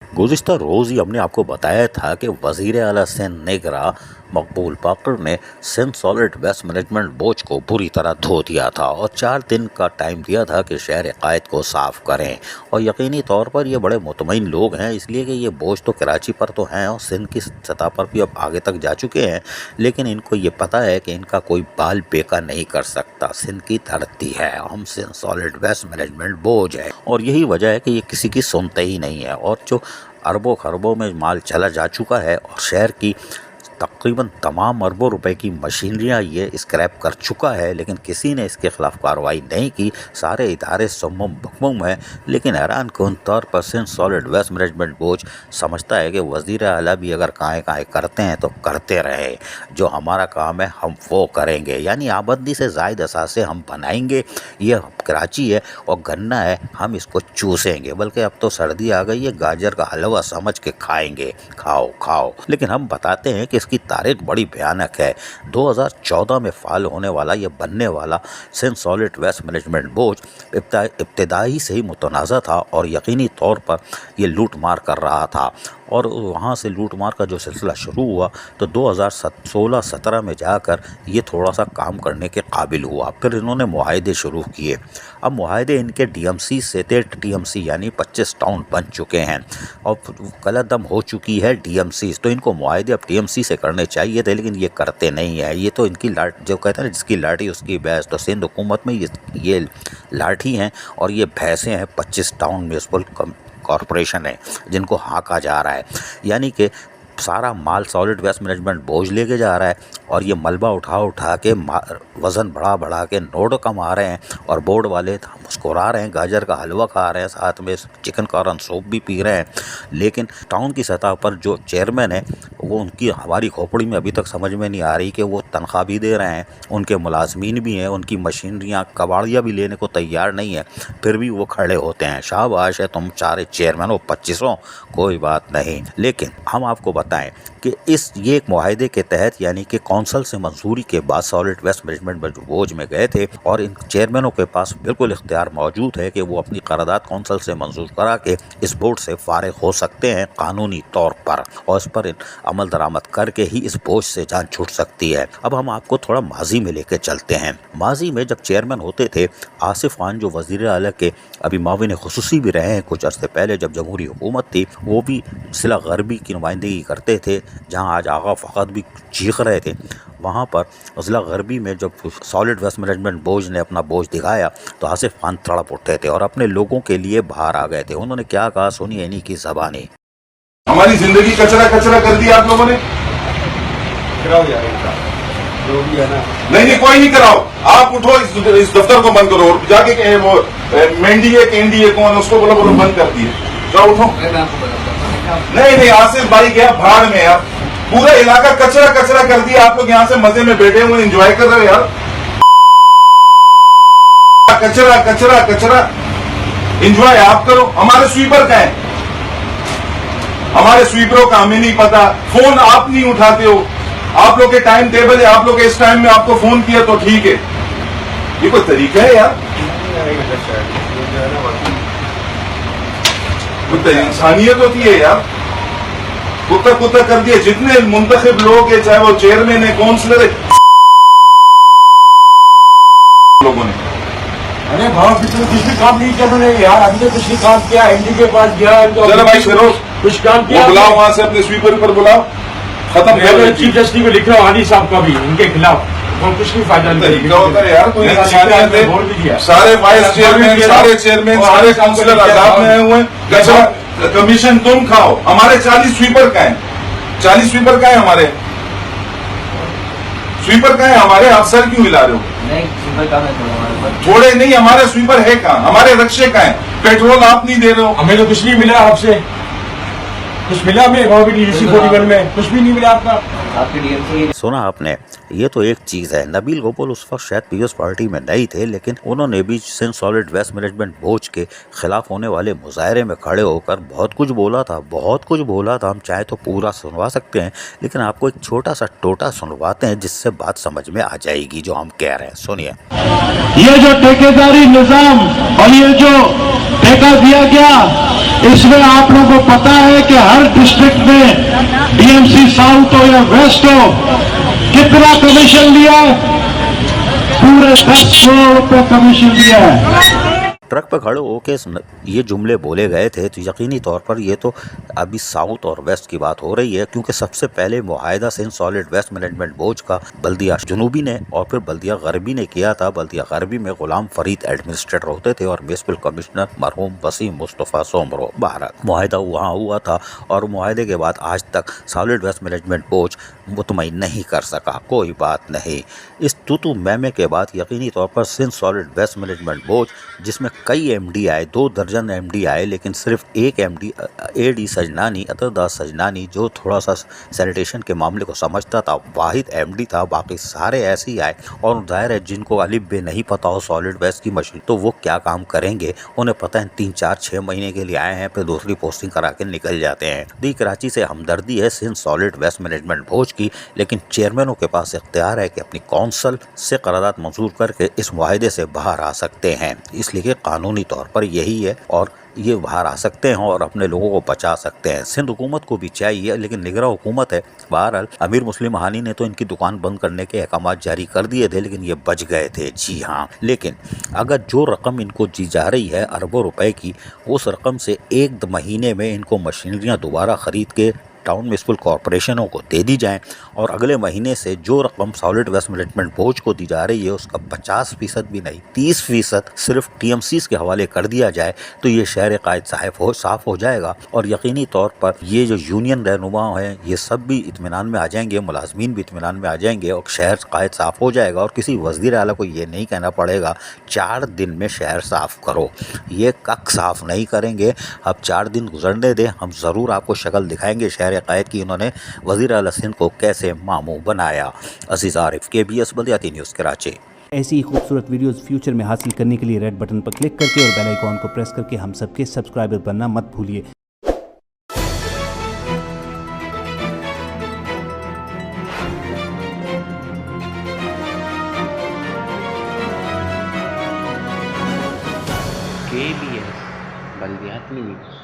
गुज़िश्ता रोज़ ही हमने आपको बताया था कि वज़ीर आला सिंध नेगरा मकबूल बाकर ने सिंध सॉलिड वेस्ट मैनेजमेंट बोझ को बुरी तरह धो दिया था और 4 दिन का टाइम दिया था कि शहर कायद को साफ़ करें। और यकीनी तौर पर ये बड़े मुतमईन लोग हैं, इसलिए कि ये बोझ तो कराची पर तो हैं और सिंध की सतह पर भी अब आगे तक जा चुके हैं, लेकिन इनको ये पता है कि इनका कोई बाल बेका नहीं कर सकता। सिंध की धरती है, हम सिंध सॉलिड वेस्ट मैनेजमेंट बोझ है और यही वजह है कि ये किसी की सुनते ही नहीं है। और जो अरबों खरबों में माल चला जा चुका है और शहर की तकरीबन तमाम अरबों रुपए की मशीनरियाँ ये स्क्रैप कर चुका है, लेकिन किसी ने इसके खिलाफ कार्रवाई नहीं की। सारे इदारे सुम्मुम बुकमुम हैं, लेकिन हैरान कौन तौर पर सिंध सॉलिड वेस्ट मैनेजमेंट बोझ समझता है कि वज़ीर आला भी अगर काएँ करते हैं तो करते रहे, जो हमारा काम है हम वो करेंगे, यानी आबादी से ज़ायद असासे हम बनाएंगे। ये कराची है और गन्ना है, हम इसको चूसेंगे, बल्कि अब तो सर्दी आ गई है, गाजर का हलवा समझ के खाएंगे, खाओ खाओ। लेकिन हम बताते हैं कि की तारीख बड़ी भयानक है। 2014 में फाल होने वाला ये बनने वाला सिंध सॉलिड वेस्ट मैनेजमेंट बोझ इब्तदाई से ही मुतनाज़ा था और यकीनी तौर पर ये लूट मार कर रहा था। और वहाँ से लूट मार का जो सिलसिला शुरू हुआ तो 2016-17 में जाकर ये थोड़ा सा काम करने के काबिल हुआ। फिर इन्होंने मुआहदे शुरू किए। अब मुआहदे इनके DMC से थे, TMC यानी 25 टाउन बन चुके हैं और कलदम हो चुकी है DMC। तो इनको मुआहदे अब TMC से करने चाहिए थे, लेकिन ये करते नहीं है। ये तो इनकी लाठ, जो कहते हैं ना जिसकी लाठी उसकी भैंस, तो सिंध हुकूमत में ये लाठी हैं और ये भैंसें हैं 25 टाउन म्यूनसिपल कॉरपोरेशन है जिनको हाँका जा रहा है। यानी कि सारा माल सॉलिड वेस्ट मैनेजमेंट बोझ लेके जा रहा है और ये मलबा उठा के वज़न बढ़ा के नोट कमा रहे हैं और बोर्ड वाले मुस्कुरा रहे हैं, गाजर का हलवा खा रहे हैं, साथ में चिकन कॉर्न सूप भी पी रहे हैं। लेकिन टाउन की सतह पर जो चेयरमैन है वो उनकी हमारी खोपड़ी में अभी तक समझ में नहीं आ रही कि वो तनख्वाह भी दे रहे हैं, उनके मुलाजमीन भी हैं, उनकी मशीनरियाँ कबाड़ियाँ भी लेने को तैयार नहीं है, फिर भी वो खड़े होते हैं। शाबाश है तुम सारे चेयरमैन हो 2500, कोई बात नहीं। लेकिन हम आपको बताएं कि ये एक मुआहदे के तहत, यानी कि कौंसल से मंजूरी के बाद सॉलिड वेस्ट मैनेजमेंट बोझ में गए थे और इन चेयरमैनों के पास बिल्कुल इख्तियार मौजूद है कि वो अपनी करारदाद कौंसल से मंजूर करा के इस बोर्ड से फारिग हो सकते हैं कानूनी तौर पर, और इस पर अमल दरामद करके ही इस बोझ से जान छूट सकती है। अब हम आपको थोड़ा माजी में लेके चलते हैं। माजी में जब चेयरमैन होते थे आसिफ खान, जो वज़ीर आला के अभी माविन खुसूसी भी रहे हैं कुछ अर्से पहले जब जमहूरी हुकूमत थी, वो भी सिला गरबी की नुमाइंदगी करते थे, जहाँ आज आगा फ़कत भी चीख रहे थे। वहाँ पर अज़ला गरबी में जब सॉलिड वेस्ट मैनेजमेंट बोझ ने अपना बोझ दिखाया तो आसिफ खान तड़प उठे थे और अपने लोगों के लिए बाहर आ गए थे। उन्होंने क्या कहा, सुनिए इन्हीं की ज़बानी। हमारी जिंदगी कचरा कचरा कर दिया आप लोगों ने। कराओ यार, जो भी है ना। नहीं कोई नहीं कराओ, आप उठो, इस दफ्तर को बंद करो और जाके वो एनडीए कौन उसको बोलो बंद कर दिए, जाओ उठो। नहीं आसिफ भाई गया भाड़ में यार, पूरा इलाका कचरा कचरा कर दिया। आप लोग यहाँ से मजे में बैठे हुए एंजॉय कर रहे हो यार। कचरा कचरा कचरा एंजॉय आप करो। हमारे स्वीपर का है, हमारे स्वीपरों का हमें नहीं पता, फोन आप नहीं उठाते हो। आप लोग के टाइम टेबल है, आप लोग इस टाइम में आपको फोन किया तो ठीक है, ये कोई तरीका है यार? इंसानियत होती है यार। कुत्ता कर दिया। जितने मुंतखब लोग है, चाहे वो चेयरमैन है, काउंसलर है, लोगों ने। अरे भाव कुछ भी काम नहीं कर रहे यार, अभी तो कुछ नहीं काम किया। एमडी के पास गया, चलो भाई करो, कुछ काम किया। बुलाओ वहां से अपने स्वीपर पर बुलाओ, खत्म कर। चीफ जस्टिस को लिख रहा हूँ हादी साहब का भी, उनके खिलाफ और कुछ नहीं फायदा तरीका होता है यार। कोई इंसानियत है। सारे वाइस चेयरमैन, सारे चेयरमैन, सारे काउंसलर आजाद में आए हुए हैं। कमीशन तुम खाओ। हमारे 40 स्वीपर का है, 40 स्वीपर का है हमारे, स्वीपर का है हमारे। आप सर क्यों हिला रहे हो? नहीं, स्वीपर का है थोड़े नहीं, हमारे स्वीपर है कहाँ? हमारे रक्षे का है। पेट्रोल आप नहीं दे रहे हो। हमें तो कुछ नहीं मिला आपसे, कुछ मिला हमें डीसी 41 में कुछ भी नहीं मिला आपका, आपके DMC। सुना आपने, ये तो एक चीज़ है। नबील गोपाल उस वक्त शायद पीएस पार्टी में नहीं थे, लेकिन उन्होंने भी सिंध सॉलिड वेस्ट मैनेजमेंट बोझ के खिलाफ होने वाले मुजाहरे में खड़े होकर बहुत कुछ बोला था। हम चाहे तो पूरा सुनवा सकते हैं, लेकिन आपको एक छोटा सा टोटा सुनवाते हैं जिससे बात समझ में आ जाएगी जो हम कह रहे हैं। सुनिए। ये जो ठेकेदारी निजाम और ये जो ठेका दिया गया इसमें आप लोगों को पता है कि हर डिस्ट्रिक्ट में डीएमसी साउथ हो या वेस्ट हो कितना कमीशन लिया है? पूरे 10 करोड़ रुपए कमीशन लिया है। ट्रक पर खड़े होके ये जुमले बोले गए थे तो यकीनी तौर पर ये तो अभी साउथ और वेस्ट की बात हो रही है, क्योंकि सबसे पहले मुआहदा Sindh solid waste management board का बल्दिया जनूबी ने और फिर बल्दिया गरबी ने किया था। बल्दिया गरबी में गुलाम फरीद एडमिनिस्ट्रेटर होते थे और म्युनिसिपल कमिश्नर मरहूम वसीम मुस्तफ़ा सोमरो। भारत मुआहदा वहाँ हुआ था और मुआहदे के बाद आज तक सॉलिड वेस्ट मैनेजमेंट बोर्ड मुतमईन नहीं कर सका। कोई बात नहीं, इस तूतू मैमे के बाद यकीनी तौर पर Sindh solid waste management board, जिसमें कई एमडी आए, 2 दर्जन एमडी आए, लेकिन सिर्फ एक एमडी एडी सजनानी अतरदास सजनानी जो थोड़ा सा सैनिटेशन के मामले को समझता था, वाहिद एमडी था। बाकी सारे ऐसे ही आए और जाहिर है जिनको अलिफ बे नहीं पता हो सॉलिड वेस्ट की मशीन, तो वो क्या काम करेंगे? उन्हें पता है 3, 4, 6 महीने के लिए आए हैं, फिर दूसरी पोस्टिंग करा के निकल जाते हैं। दी कराची से हमदर्दी है Sindh solid waste management board की, लेकिन चेयरमैनों के पास इख्तियार है कि अपनी कौंसल से करारदाद मंजूर करके इस मुआहदे से बाहर आ सकते हैं। इसलिए कि कानूनी तौर पर यही है और ये बाहर आ सकते हैं और अपने लोगों को बचा सकते हैं। सिंध हुकूमत को भी चाहिए, लेकिन निगरा हुकूमत है। बहरहाल अमीर मुस्लिम हानी ने तो इनकी दुकान बंद करने के अहकाम जारी कर दिए थे, लेकिन ये बच गए थे। जी हाँ, लेकिन अगर जो रकम इनको दी जा रही है अरबों रुपए की, उस रकम से 1 महीने में इनको मशीनरियाँ दोबारा खरीद के टाउन म्युनिसिपल कॉरपोरेशनों को दे दी जाएं और अगले महीने से जो रकम सॉलिड वेस्ट मैनेजमेंट बोर्ड को दी जा रही है उसका 50% भी नहीं 30% सिर्फ टीएमसीज के हवाले कर दिया जाए, तो ये शहर कायद साफ हो जाएगा और यकीनी तौर पर ये जो यूनियन रहनुमा हैं ये सब भी इत्मीनान में आ जाएंगे, मुलाजमीन भी इत्मीनान में आ जाएंगे और शहर कायद साफ हो जाएगा। और किसी वज़ीर आला को ये नहीं कहना पड़ेगा 4 दिन में शहर साफ करो, ये कक साफ नहीं करेंगे। अब 4 दिन गुजरने दें, हम ज़रूर आपको शक्ल दिखाएंगे शहर कायद की उन्होंने वज़ीर आला सिंध को कैसे मामू बनाया। अजीज आरिफ, KBS बल्दियाती न्यूज़ कराची। ऐसी ही खूबसूरत वीडियोस फ्यूचर में हासिल करने के लिए रेड बटन पर क्लिक करके और बेल आइकॉन को प्रेस करके हम सबके सब्सक्राइबर बनना मत भूलिए। KBS बल्दियाती न्यूज़।